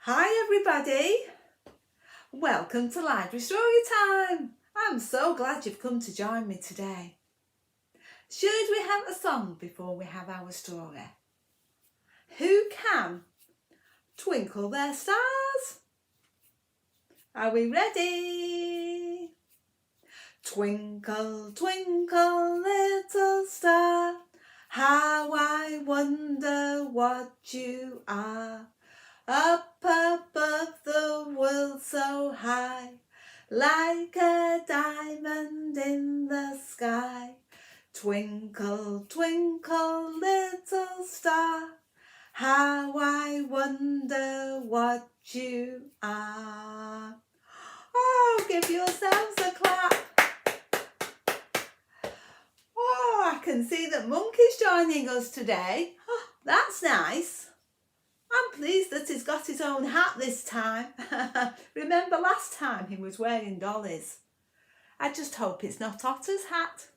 Hi everybody, welcome to Library Storytime. I'm so glad you've come to join me today. Should we have a song before we have our story? Who can twinkle their stars? Are we ready? Twinkle, twinkle, little star, how I wonder what you are. Up above the world so high, like a diamond in the sky. Twinkle, twinkle, little star, how I wonder what you are. Oh, give yourselves a clap. Oh, I can see that Monkey's joining us today. Oh, that's nice. I'm pleased that he's got his own hat this time. Remember last time he was wearing Dolly's. I just hope it's not Otter's hat.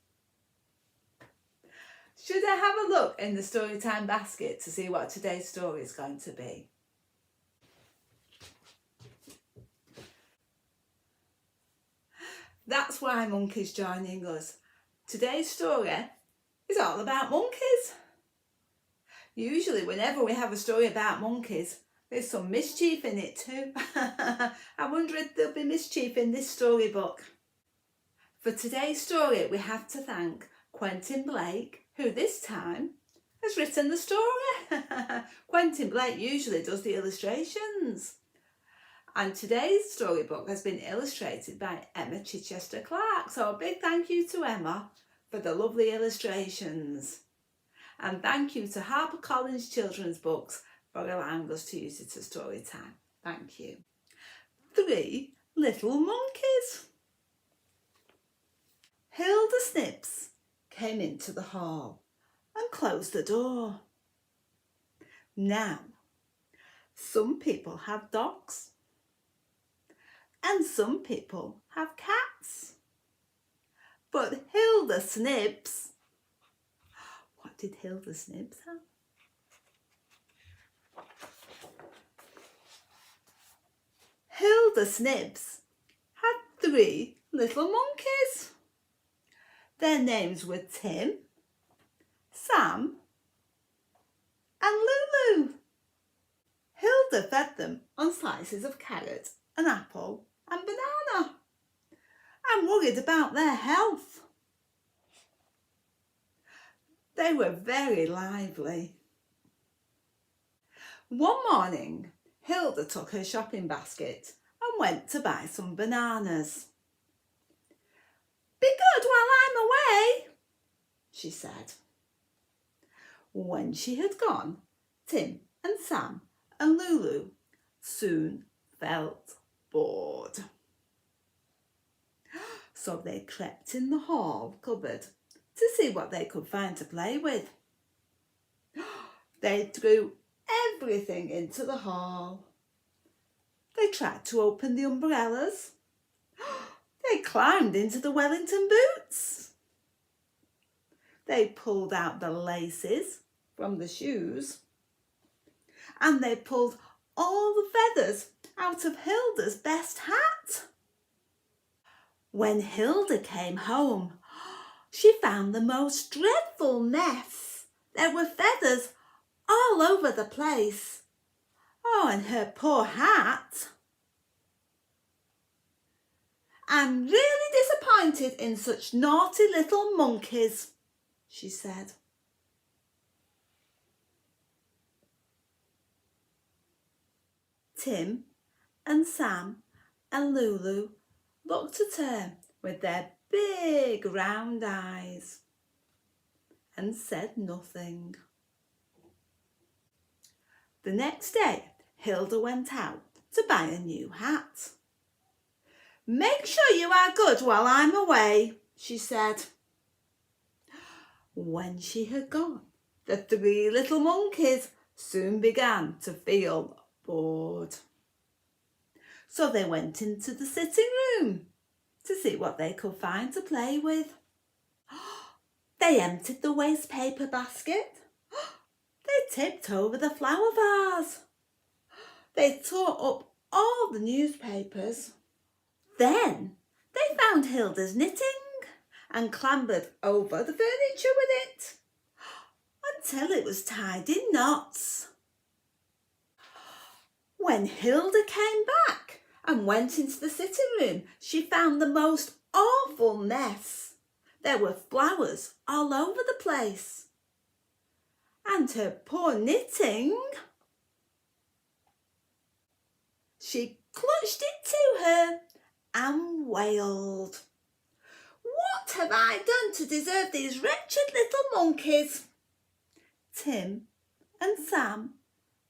Should I have a look in the Storytime basket to see what today's story is going to be? That's why Monkey's joining us. Today's story is all about monkeys. Usually whenever we have a story about monkeys, there's some mischief in it too. I wonder if there'll be mischief in this storybook. For today's story, we have to thank Quentin Blake, who this time has written the story. Quentin Blake usually does the illustrations. And today's storybook has been illustrated by Emma Chichester Clark. So a big thank you to Emma for the lovely illustrations. And thank you to HarperCollins Children's Books for allowing us to use it as story time. Thank you. 3 Little Monkeys. Hilda Snips came into the hall and closed the door. Now, some people have dogs and some people have cats. But Hilda Snips, what did Hilda Snips have? Hilda Snips had 3 little monkeys. Their names were Tim, Sam and Lulu. Hilda fed them on slices of carrot, an apple and banana and worried about their health. They were very lively. One morning, Hilda took her shopping basket and went to buy some bananas. "Be good while I'm away," she said. When she had gone, Tim and Sam and Lulu soon felt bored. So they crept in the hall cupboard to see what they could find to play with. They threw everything into the hall. They tried to open the umbrellas. They climbed into the Wellington boots. They pulled out the laces from the shoes. And they pulled all the feathers out of Hilda's best hat. When Hilda came home, she found the most dreadful mess. There were feathers all over the place. Oh, and her poor hat. "I'm really disappointed in such naughty little monkeys," she said. Tim and Sam and Lulu looked at her with their big round eyes and said nothing. The next day, Hilda went out to buy a new hat. "Make sure you are good while I'm away," she said. When she had gone, the 3 little monkeys soon began to feel bored. So they went into the sitting room to see what they could find to play with. They emptied the waste paper basket. They tipped over the flower vase. They tore up all the newspapers. Then they found Hilda's knitting and clambered over the furniture with it until it was tied in knots. When Hilda came back and went into the sitting room, she found the most awful mess. There were flowers all over the place. And her poor knitting, she clutched it to her and wailed, "What have I done to deserve these wretched little monkeys?" Tim and Sam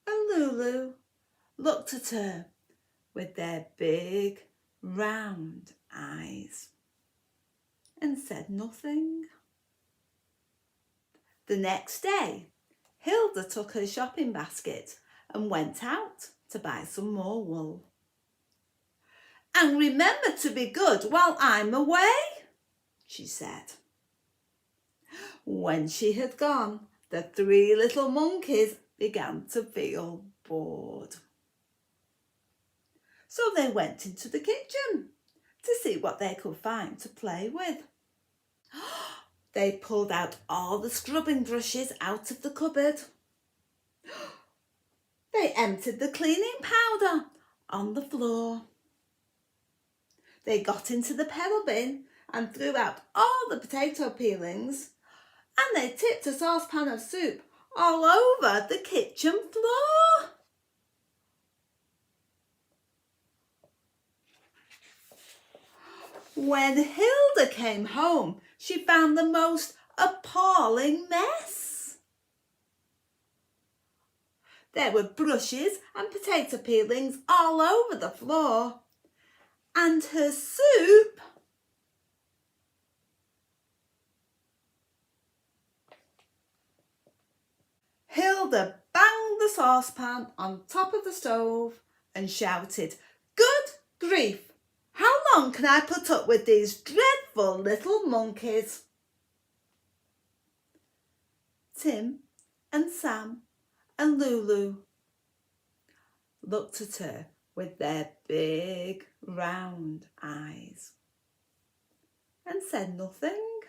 and Lulu looked at her with their big round eyes and said nothing. The next day, Hilda took her shopping basket and went out to buy some more wool. "And remember to be good while I'm away," she said. When she had gone, the three little monkeys began to feel bored. So they went into the kitchen to see what they could find to play with. They pulled out all the scrubbing brushes out of the cupboard. They emptied the cleaning powder on the floor. They got into the pebble bin and threw out all the potato peelings, and they tipped a saucepan of soup all over the kitchen floor. When Hilda came home, she found the most appalling mess. There were brushes and potato peelings all over the floor, and her soup Hilda banged the saucepan on top of the stove and shouted, "Good grief! How long can I put up with these dreadful little monkeys?" Tim and Sam and Lulu looked at her with their big round eyes and said nothing.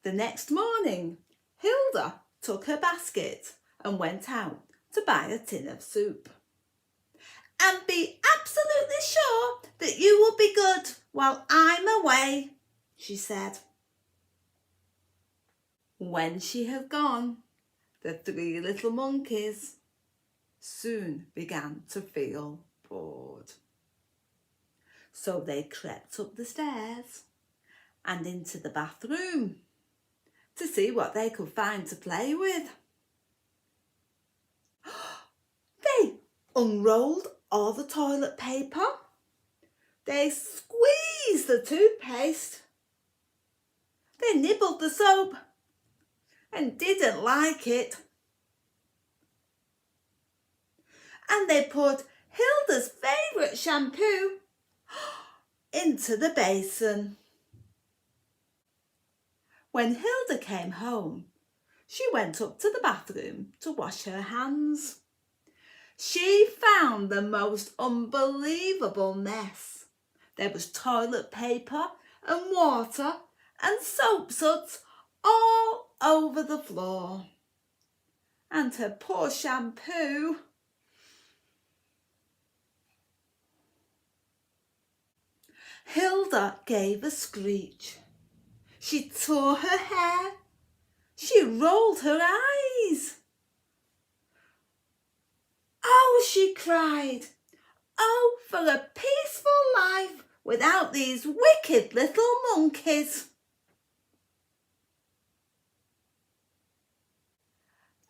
The next morning, Hilda took her basket and went out to buy a tin of soup. "And be absolutely sure that you will be good while I'm away," she said. When she had gone, the three little monkeys soon began to feel bored. So they crept up the stairs and into the bathroom to see what they could find to play with. They unrolled all the toilet paper. They squeezed the toothpaste. They nibbled the soap and didn't like it. And they put Hilda's favourite shampoo into the basin. When Hilda came home, she went up to the bathroom to wash her hands. She found the most unbelievable mess. There was toilet paper and water and soap suds all over the floor. And her poor shampoo. Hilda gave a screech. She tore her hair. She rolled her eyes. "Oh," she cried, "oh, for a peaceful life without these wicked little monkeys."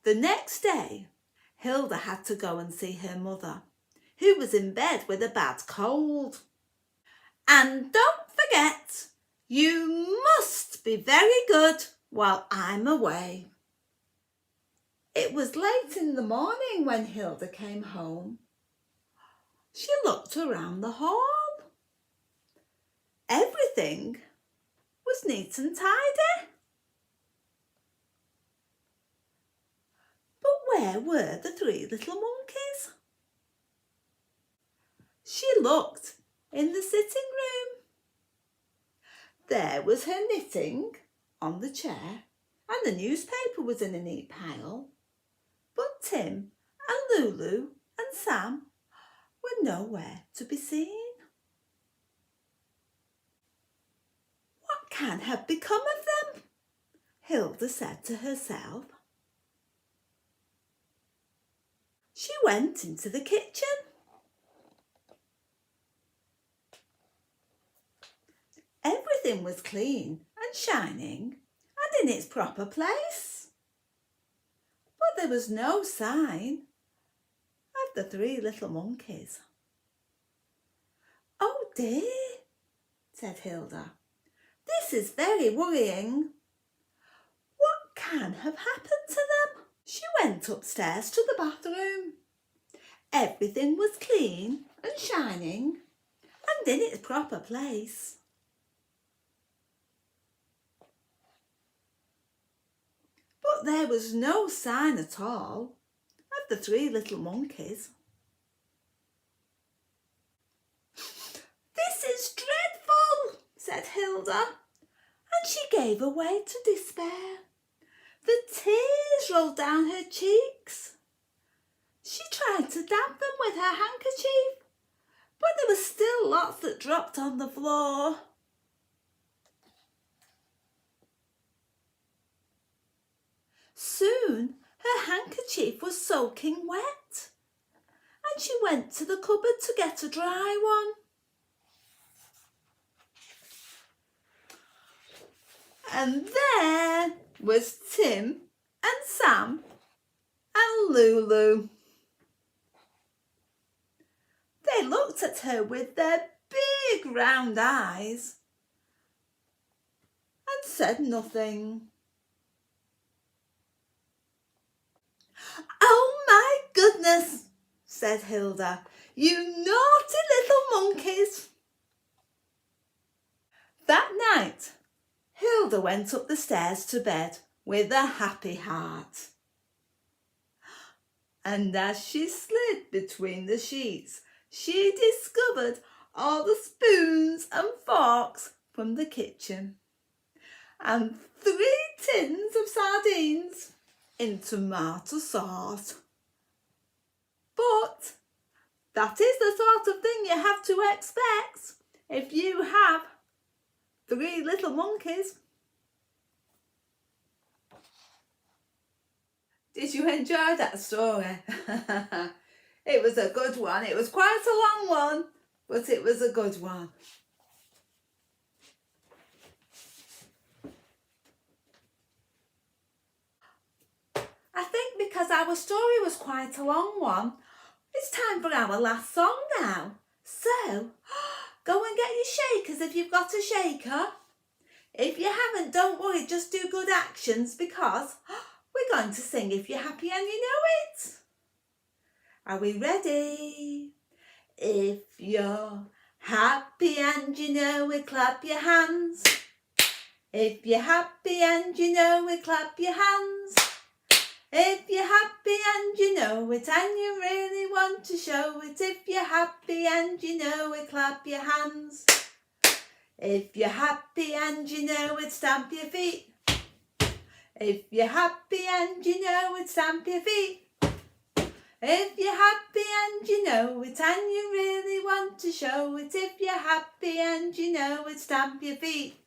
The next day, Hilda had to go and see her mother, who was in bed with a bad cold. "And don't forget, you must be very good while I'm away." It was late in the morning when Hilda came home. She looked around the hall. Everything was neat and tidy. But where were the three little monkeys? looked in the sitting room. There was her knitting on the chair and the newspaper was in a neat pile. But Tim and Lulu and Sam were nowhere to be seen. What can have become of them? Hilda said to herself. She went into the kitchen. Everything was clean and shining and in its proper place. But there was no sign of the three little monkeys. "Oh dear," said Hilda. "This is very worrying. What can have happened to them?" She went upstairs to the bathroom. Everything was clean and shining and in its proper place. But there was no sign at all of the three little monkeys. "This is dreadful," said Hilda, and she gave way to despair. The tears rolled down her cheeks. She tried to damp them with her handkerchief, but there were still lots that dropped on the floor. Soon her handkerchief was soaking wet, and she went to the cupboard to get a dry one. And there was Tim and Sam and Lulu. They looked at her with their big round eyes and said nothing. "Oh my goodness," said Hilda, "you naughty little monkeys." That night, Hilda went up the stairs to bed with a happy heart. And as she slid between the sheets, she discovered all the spoons and forks from the kitchen and 3 tins of sardines in tomato sauce. But that is the sort of thing you have to expect if you have 3 little monkeys. Did you enjoy that story? It was a good one. It was quite a long one, but it was a good one. I think because our story was quite a long one, it's time for our last song now. So, go and get your shakers if you've got a shaker. If you haven't, don't worry, just do good actions because we're going to sing If You're Happy and You Know It. Are we ready? If you're happy and you know it, clap your hands. If you're happy and you know it, clap your hands. If you're happy and you know it and you really want to show it, if you're happy and you know it, clap your hands. If you're happy and you know it, stamp your feet. If you're happy and you know it, stamp your feet. If you're happy and you know it and you really want to show it, if you're happy and you know it, stamp your feet.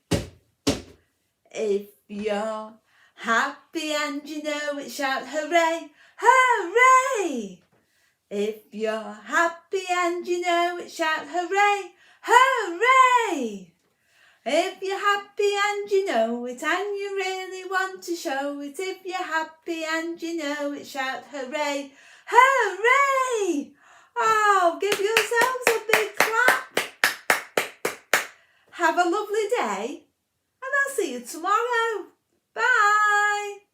If you're happy and you know it, shout hooray, hooray. If you're happy and you know it, shout hooray, hooray. If you're happy and you know it and you really want to show it, if you're happy and you know it, shout hooray, hooray. Oh, give yourselves a big clap. Have a lovely day and I'll see you tomorrow. Bye.